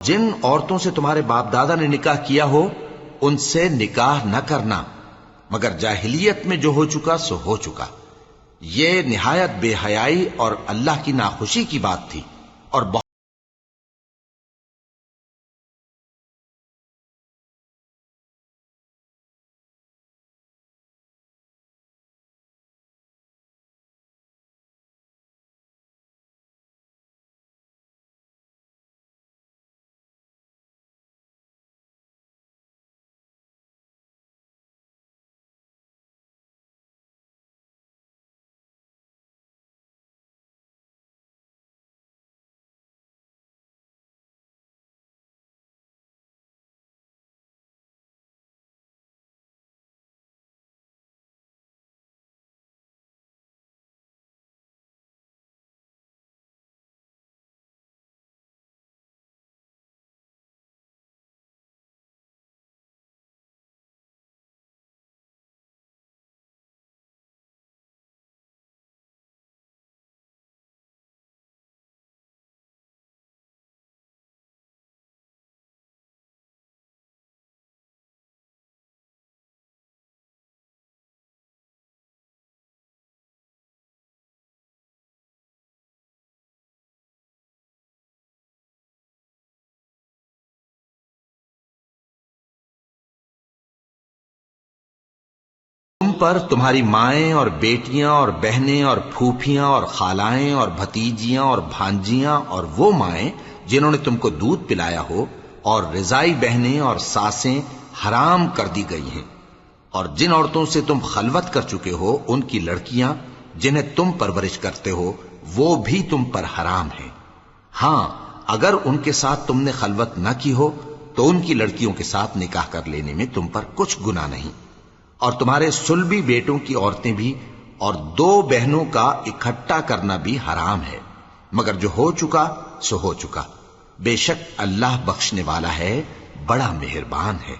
जिन औरतों से तुम्हारे बाप दादा ने निकाह किया हो उनसे निकाह न करना, मगर जाहिलियत में जो हो चुका सो हो चुका। ये निहायत बेहयाई और अल्लाह की नाखुशी की बात थी। और तुम पर तुम्हारी माएं और बेटियां और बहनें और फूफियां और खालाएं और भतीजियां और भांजियां और वो माएं जिन्होंने तुमको दूध पिलाया हो, और रिजाई बहनें और सासें हराम कर दी गई हैं। और जिन औरतों से तुम खलवत कर चुके हो उनकी लड़कियां जिन्हें तुम परवरिश करते हो वो भी तुम पर हराम है। हां, अगर उनके साथ तुमने खलवत न की हो तो उनकी लड़कियों के साथ निकाह कर लेने में तुम पर कुछ गुनाह नहीं। और तुम्हारे सुलभी बेटों की औरतें भी और दो बहनों का इकट्ठा करना भी हराम है, मगर जो हो चुका सो हो चुका। बेशक अल्लाह बख्शने वाला है, बड़ा मेहरबान है।